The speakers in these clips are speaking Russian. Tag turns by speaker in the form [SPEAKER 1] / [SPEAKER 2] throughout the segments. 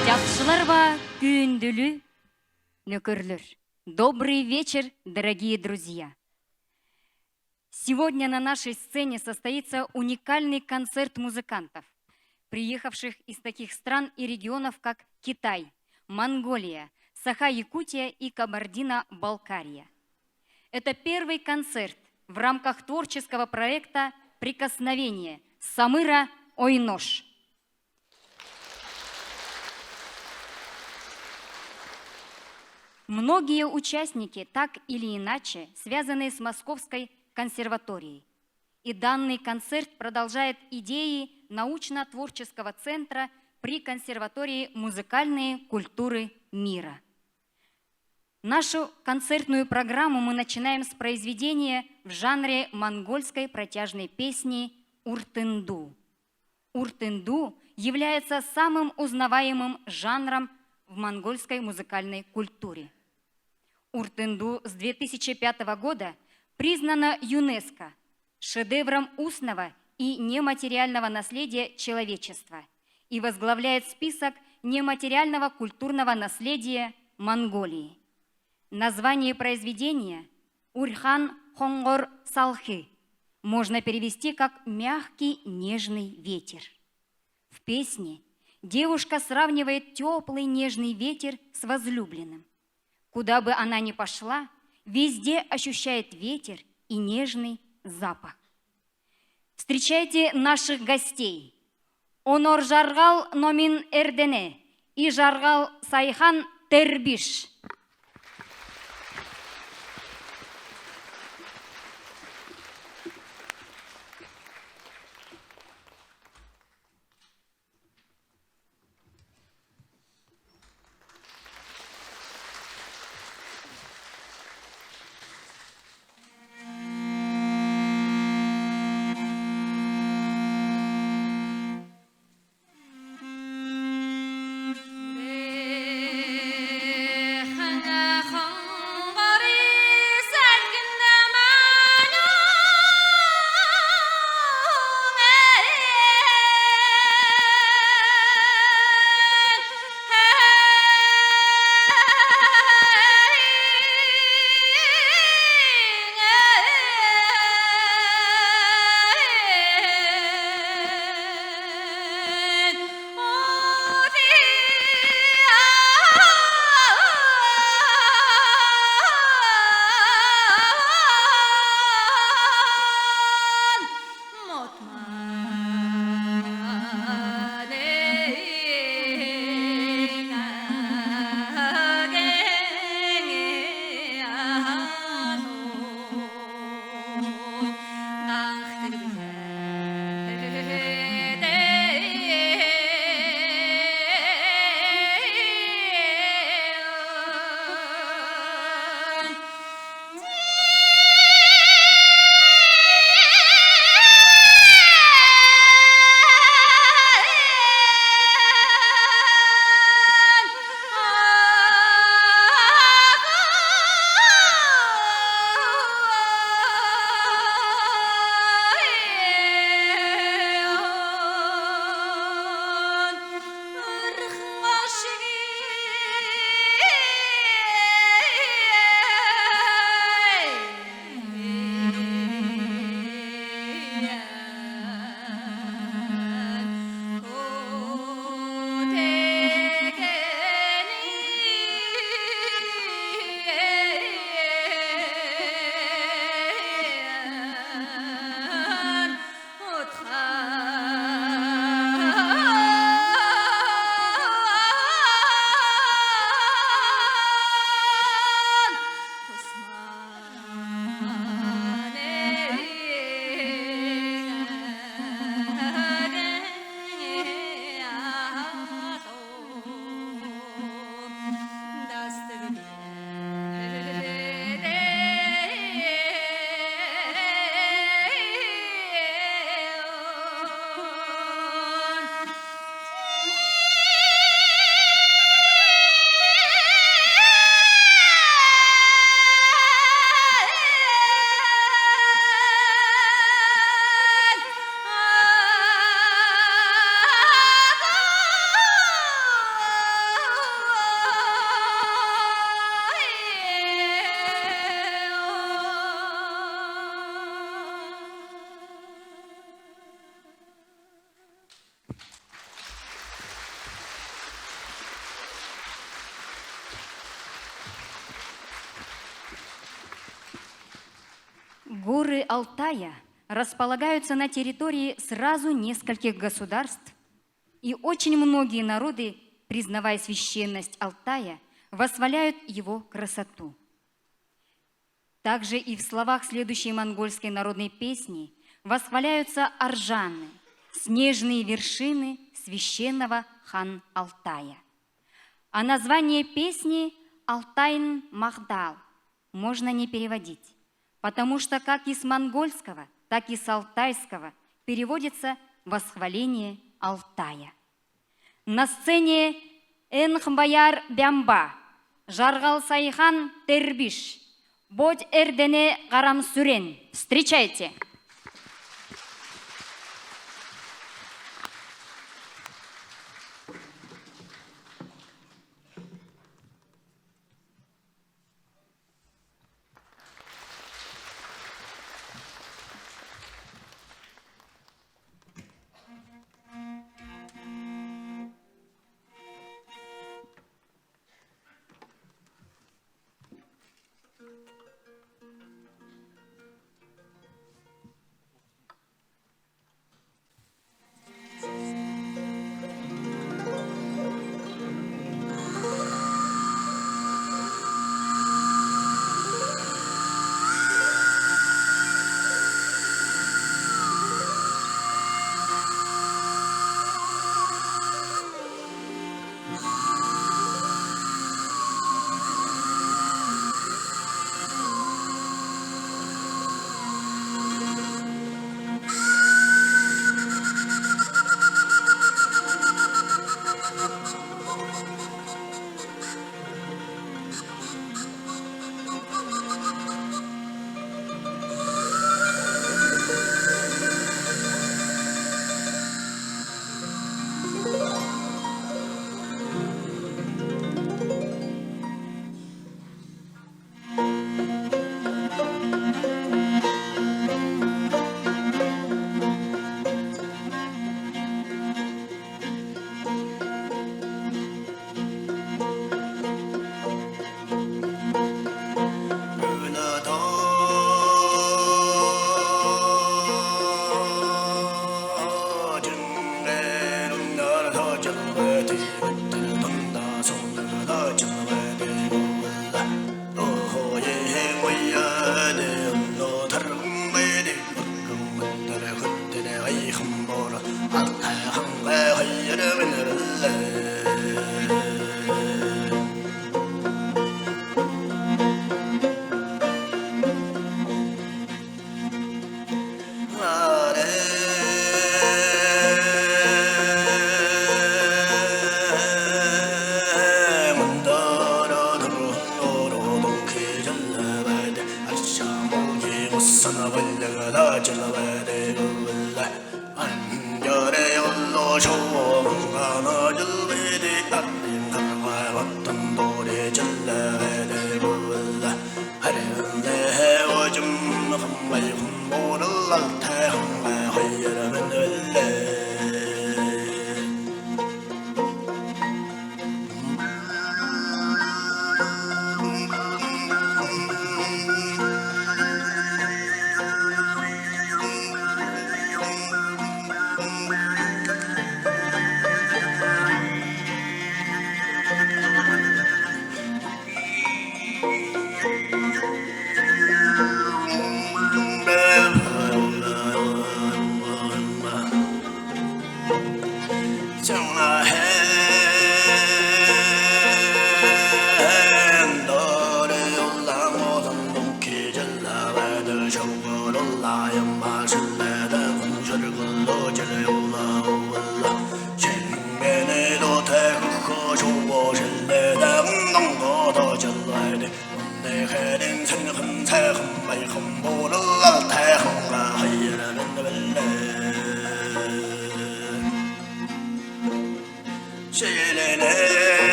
[SPEAKER 1] Жақшыларва күйінділі нөкерлер. Добрый вечер, дорогие друзья! Сегодня на нашей сцене состоится уникальный концерт музыкантов, приехавших из таких стран и регионов, как Китай, Монголия, Саха-Якутия и Кабардино-Балкария. Это первый концерт в рамках творческого проекта «Прикосновение» Самыра Ойнош. Многие участники так или иначе связаны с Московской консерваторией. И данный концерт продолжает идеи научно-творческого центра при консерватории музыкальной культуры мира. Нашу концертную программу мы начинаем с произведения в жанре монгольской протяжной песни «Уртынду». Уртынду является самым узнаваемым жанром в монгольской музыкальной культуре. Уртынду с 2005 года признана ЮНЕСКО шедевром устного и нематериального наследия человечества и возглавляет список нематериального культурного наследия Монголии. Название произведения «Урхан Хонгор Салхи» можно перевести как «мягкий нежный ветер». В песне девушка сравнивает теплый нежный ветер с возлюбленным. Куда бы она ни пошла, везде ощущает ветер и нежный запах. Встречайте наших гостей. Онор Жаргал Номин Эрдене и Жаргал Сайхан Тербиш.
[SPEAKER 2] Хан
[SPEAKER 1] Горы Алтая располагаются на территории сразу нескольких государств, и очень многие народы, признавая священность Алтая, восхваляют его красоту. Также и в словах следующей монгольской народной песни восхваляются аржаны, снежные вершины священного хан-Алтая. А название песни «Алтайн Махдал» можно не переводить, потому что как и с монгольского, так и с алтайского переводится «восхваление Алтая». На сцене Энхбаяр Бямба, Жаргал Сайхан Тербиш, Бодь Эрдене Гарамсурен. Встречайте!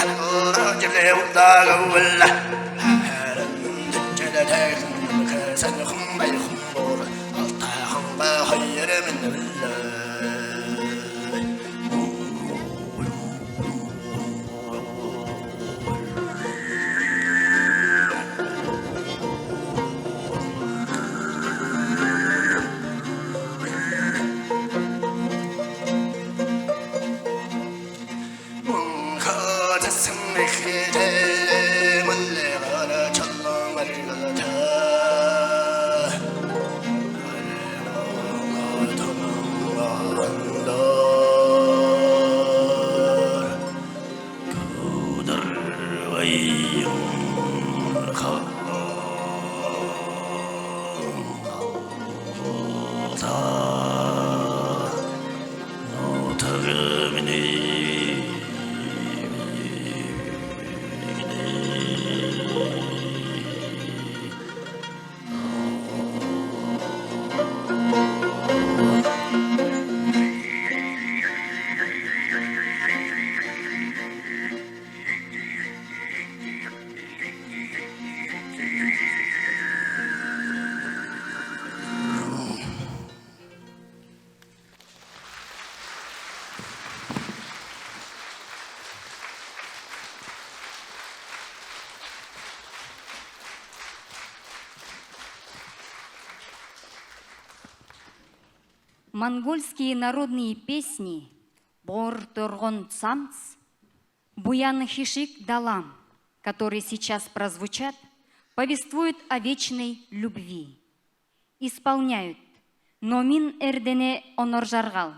[SPEAKER 2] Hello,
[SPEAKER 1] Монгольские народные песни «Бор торгон цамц», «Буян хишик далам», которые сейчас прозвучат, повествуют о вечной любви. Исполняют Номин эрдене онор жаргал,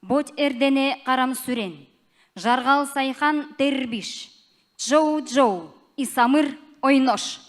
[SPEAKER 1] Бот эрдене карам сүрен, Жаргал сайхан тербиш, Джоу-джоу и Самыр ойнош.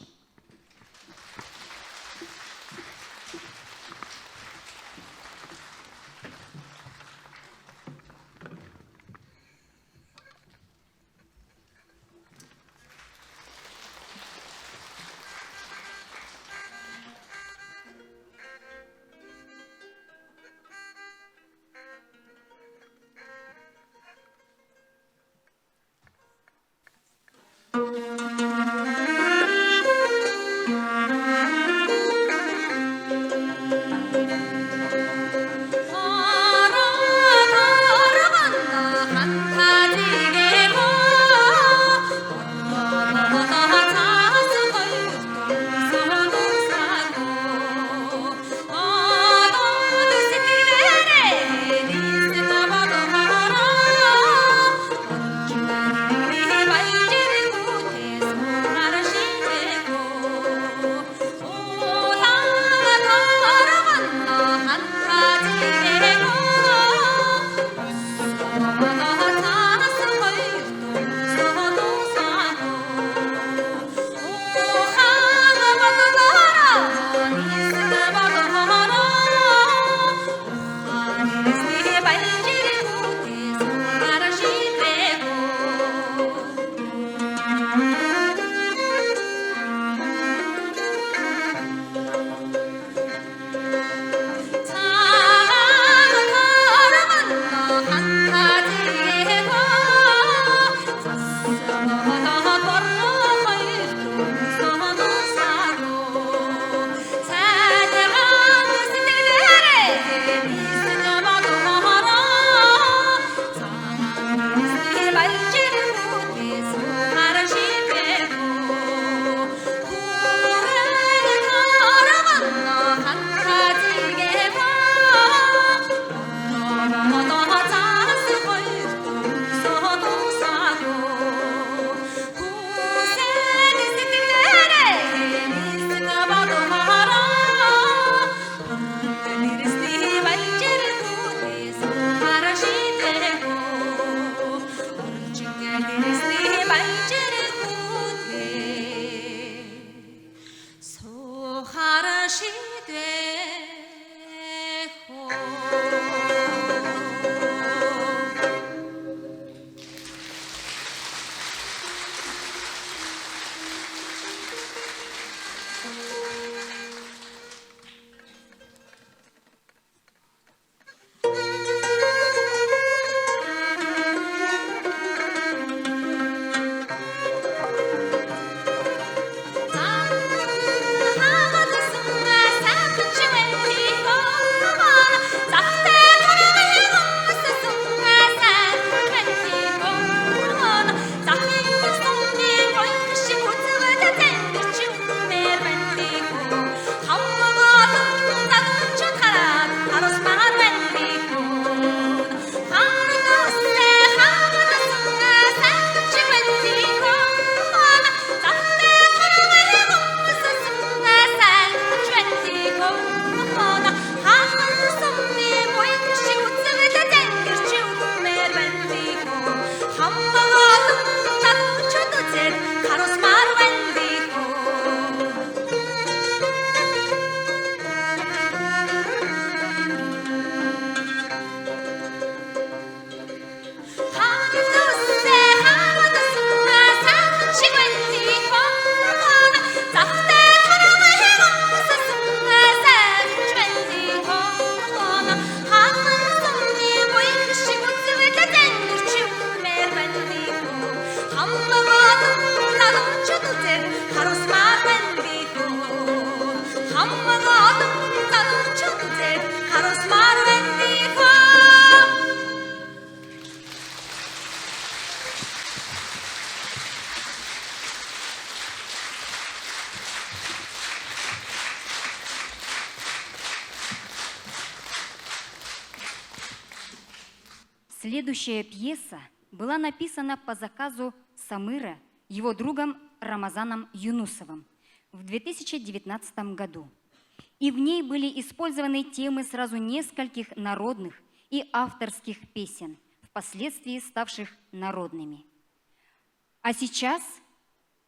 [SPEAKER 1] Следующая пьеса была написана по заказу Самыра его другом Рамазаном Юнусовым в 2019 году. И в ней были использованы темы сразу нескольких народных и авторских песен, впоследствии ставших народными. А сейчас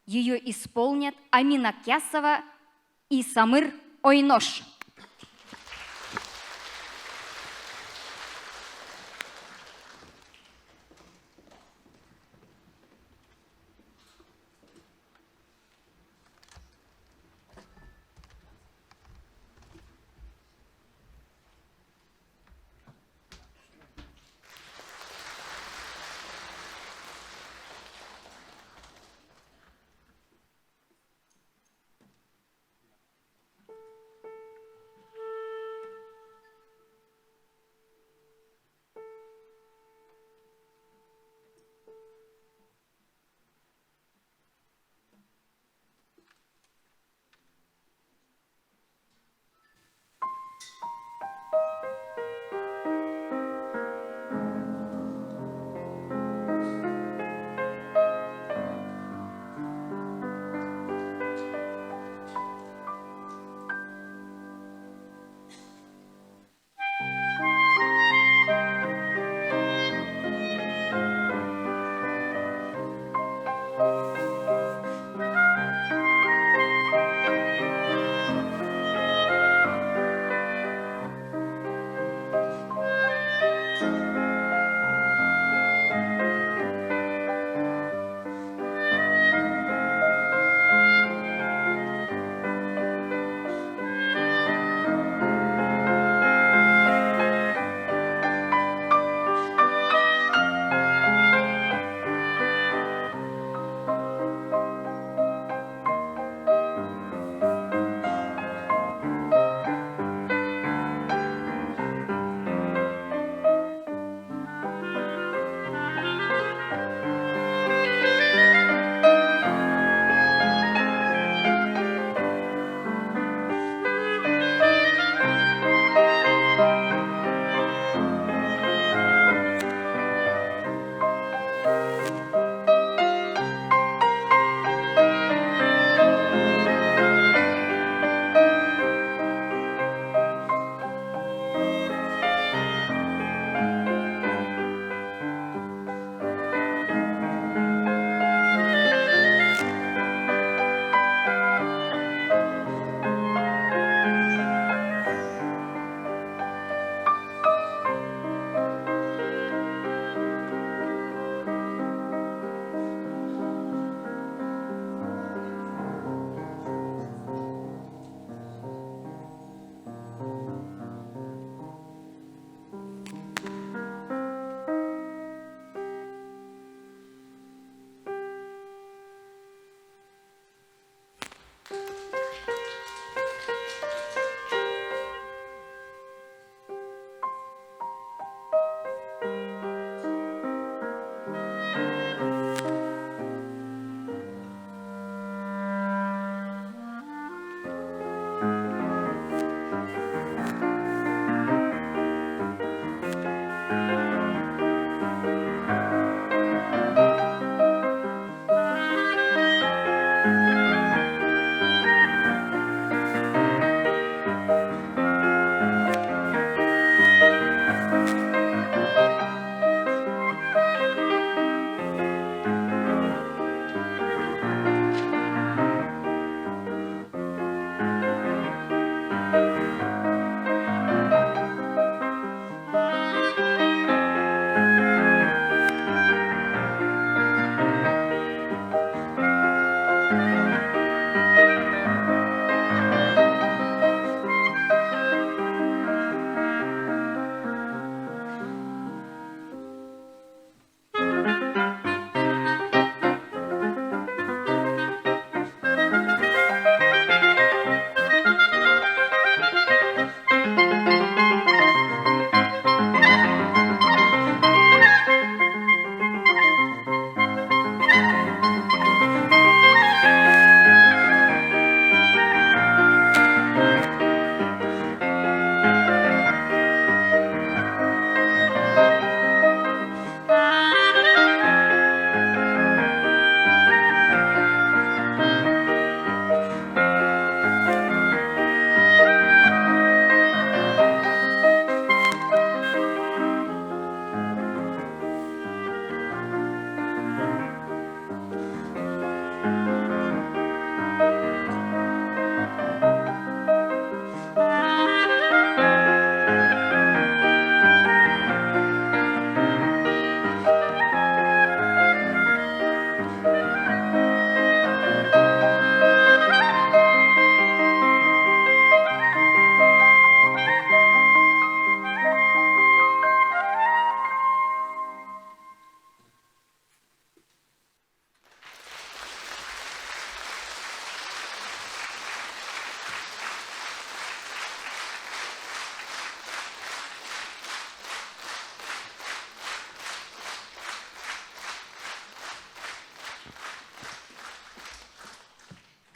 [SPEAKER 1] ее исполнят Амина Кясова и Самыр Ойнош.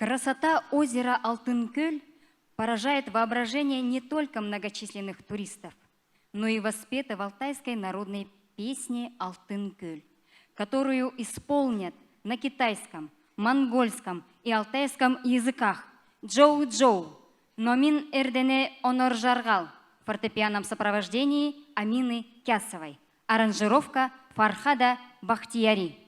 [SPEAKER 1] Красота озера Алтынкөл поражает воображение не только многочисленных туристов, но и воспета в алтайской народной песне «Алтынкөл», которую исполнят на китайском, монгольском и алтайском языках Джоу-Джоу, Номин Эрдене Онор Жаргал в фортепианном сопровождении Амины Кясовой. Аранжировка Фархада Бахтияри.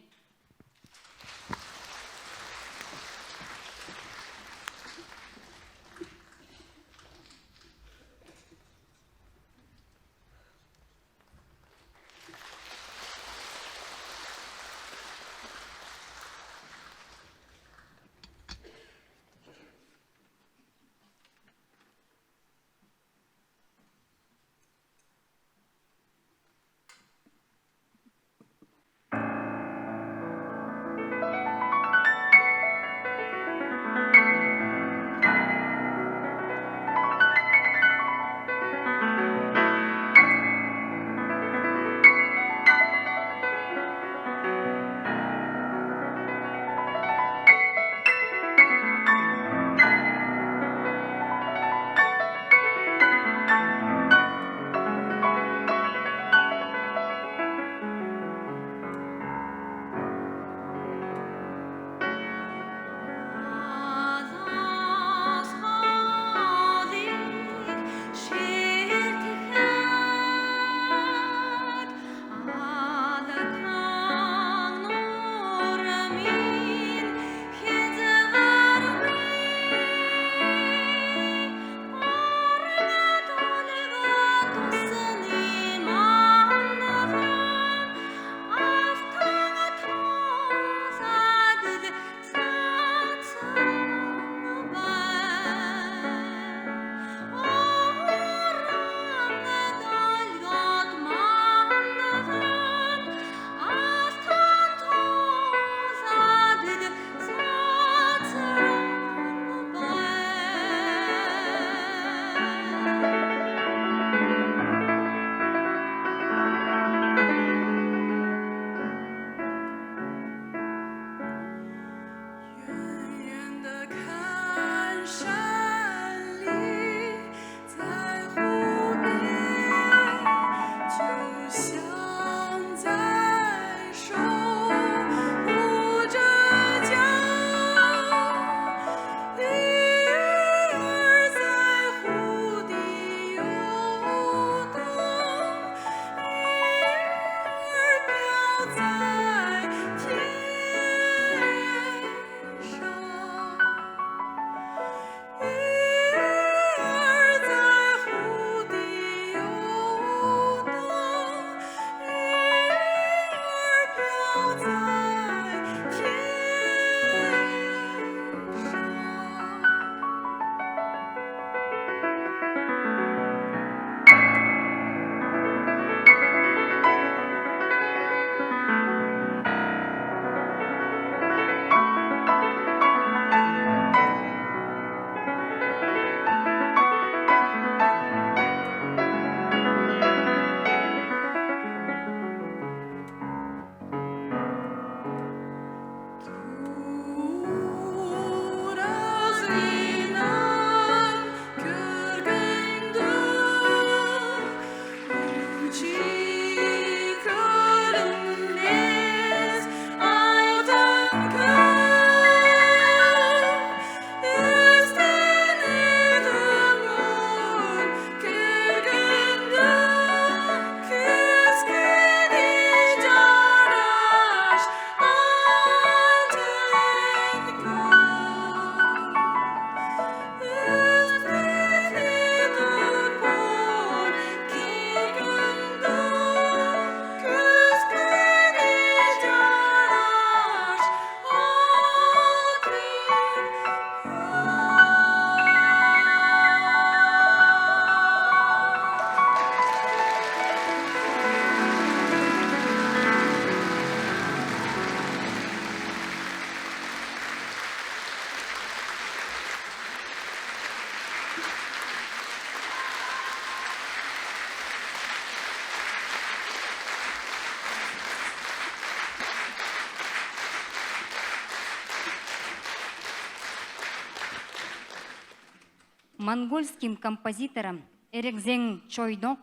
[SPEAKER 1] Монгольским композитором Эрекзен Чойдок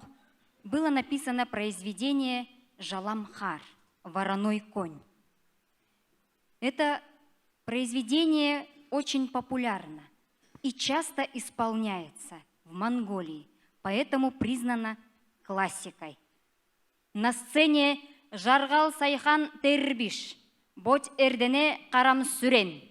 [SPEAKER 1] было написано произведение «Жаламхар» «Вороной конь». Это произведение очень популярно и часто исполняется в Монголии, поэтому признано классикой. На сцене Жаргал Сайхан Тербиш, Боть Эрдене Карам Сүрен.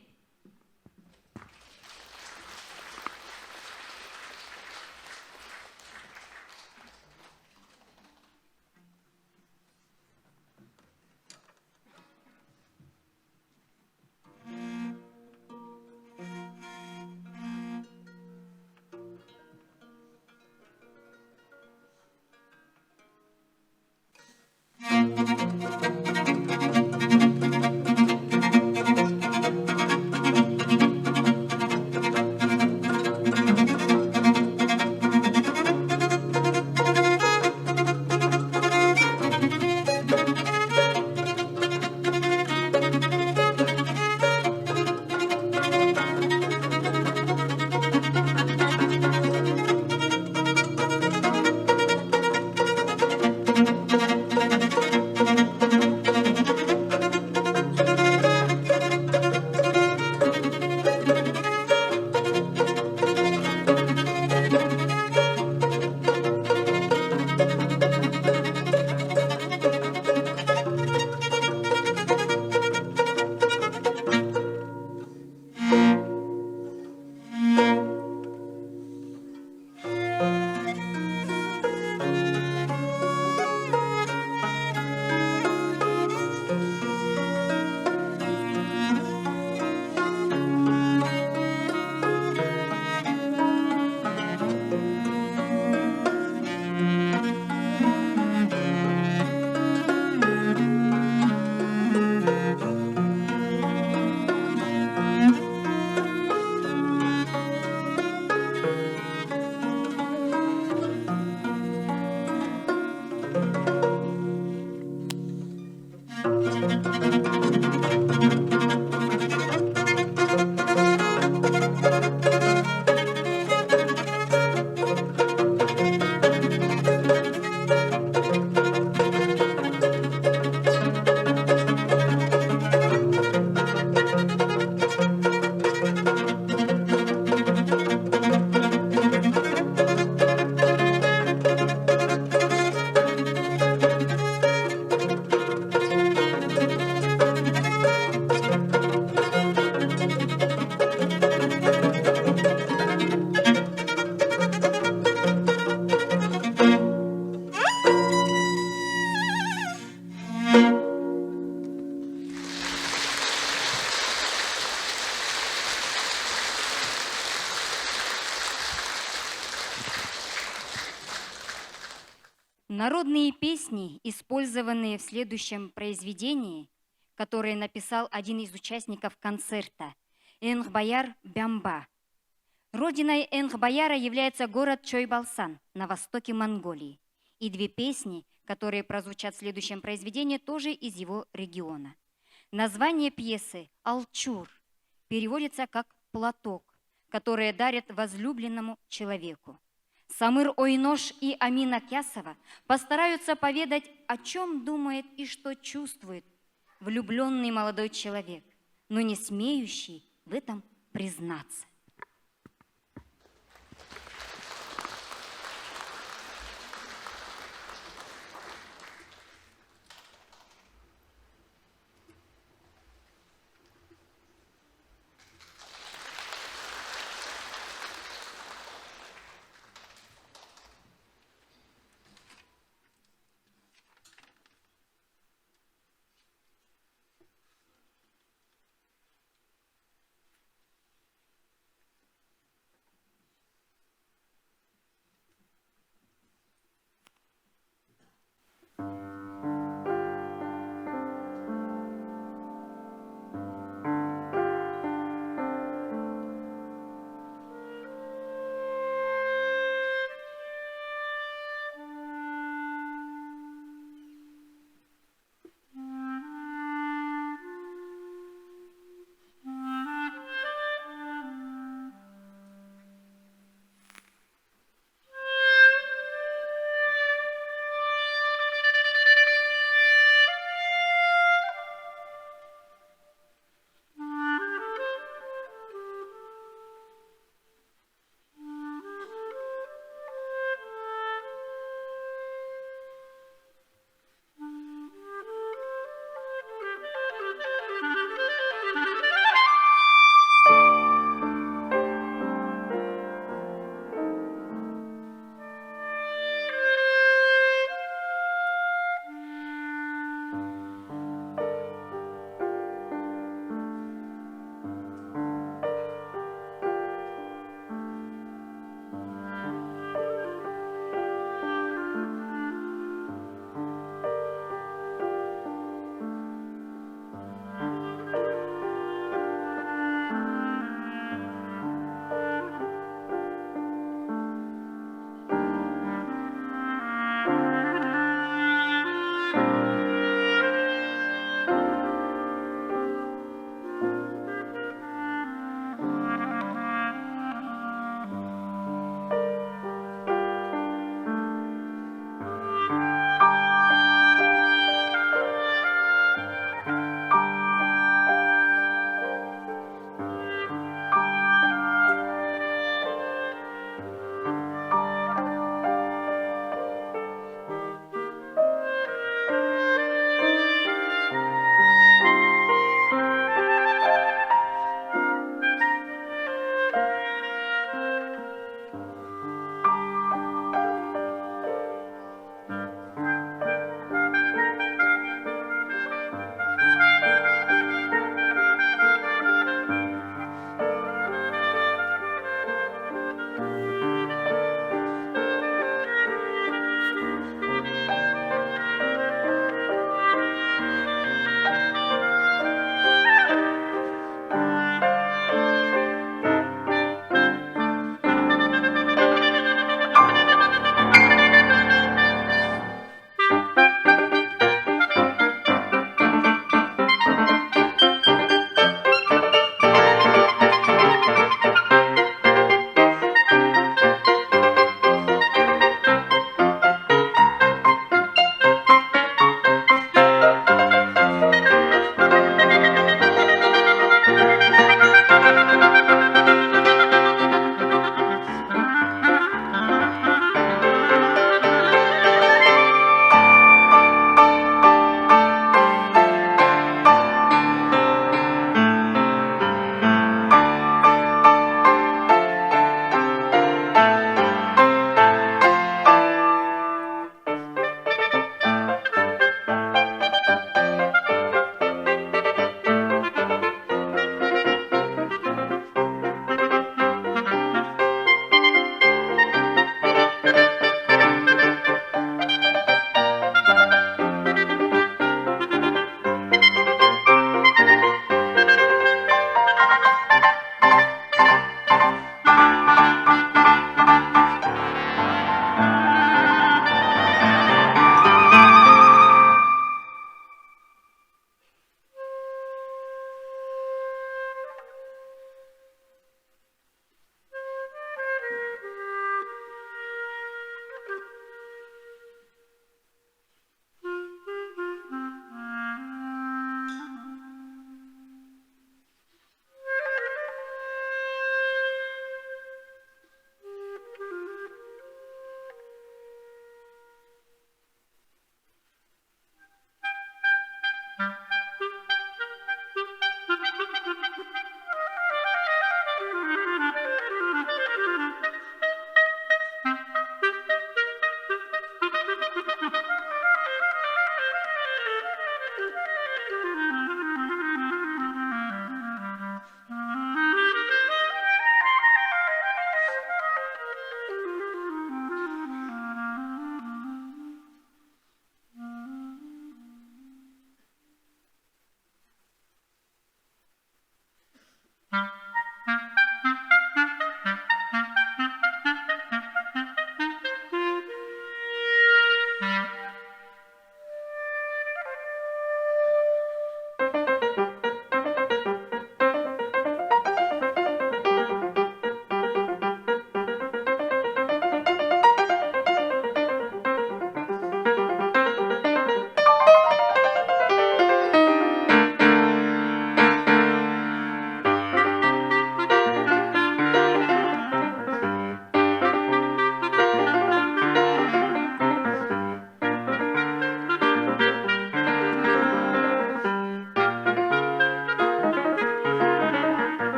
[SPEAKER 1] Народные песни, использованные в следующем произведении, которое написал один из участников концерта, Энгбаяр Бямба. Родиной Энгбаяра является город Чойбалсан на востоке Монголии. И две песни, которые прозвучат в следующем произведении, тоже из его региона. Название пьесы «Алчур» переводится как «платок», который дарят возлюбленному человеку. Самыр Ойнош и Амина Кясова постараются поведать, о чем думает и что чувствует влюбленный молодой человек, но не смеющий в этом признаться.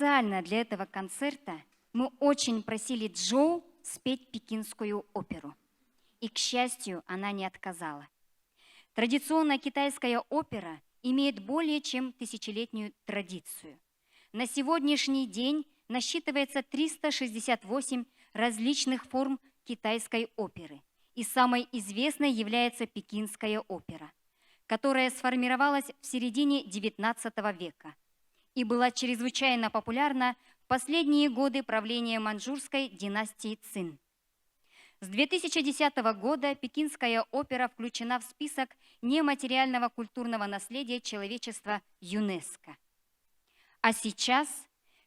[SPEAKER 1] Специально для этого концерта мы очень просили Джоу спеть пекинскую оперу. И, к счастью, она не отказала. Традиционная китайская опера имеет более чем тысячелетнюю традицию. На сегодняшний день насчитывается 368 различных форм китайской оперы, и самой известной является пекинская опера, которая сформировалась в середине XIX века и была чрезвычайно популярна в последние годы правления маньчжурской династии Цин. С 2010 года пекинская опера включена в список нематериального культурного наследия человечества ЮНЕСКО. А сейчас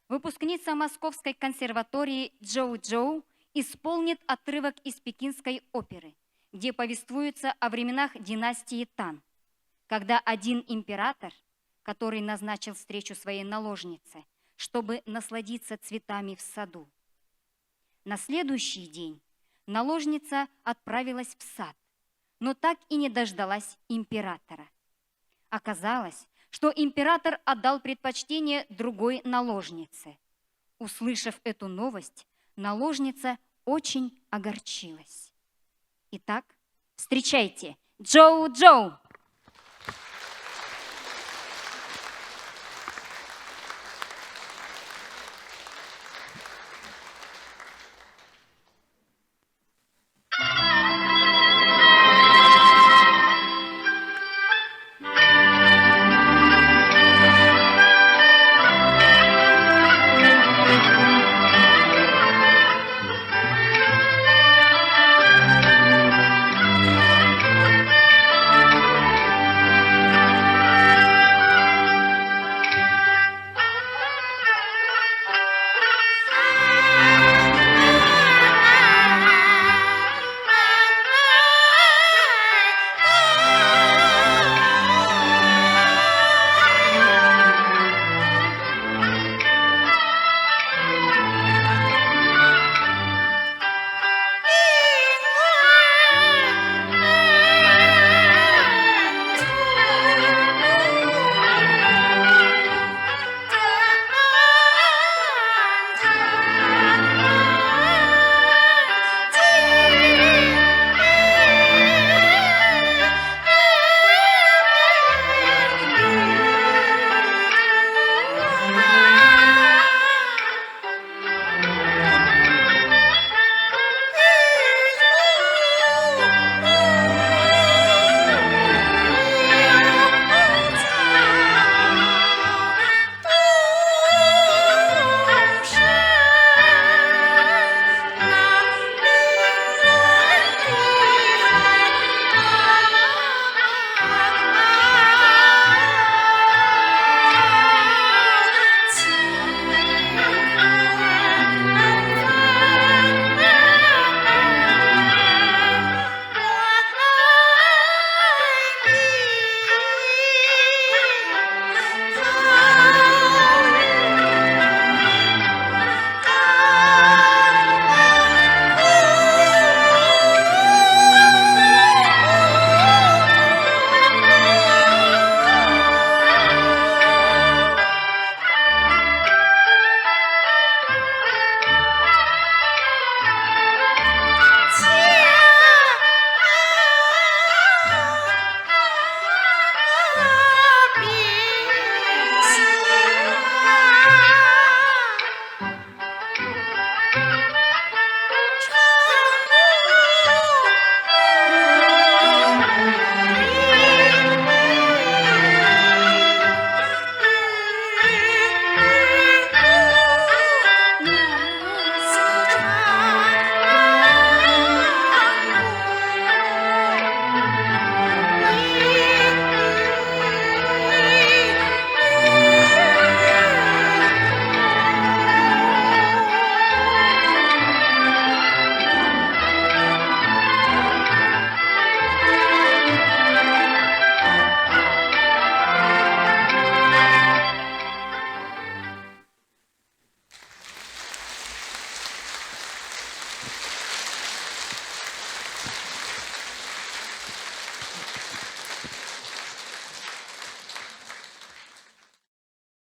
[SPEAKER 1] выпускница Московской консерватории Джоу исполнит отрывок из пекинской оперы, где повествуется о временах династии Тан, когда один император, который назначил встречу своей наложнице, чтобы насладиться цветами в саду. На следующий день наложница отправилась в сад, но так и не дождалась императора. Оказалось, что император отдал предпочтение другой наложнице. Услышав эту новость, наложница очень огорчилась. Итак, встречайте, Джоу!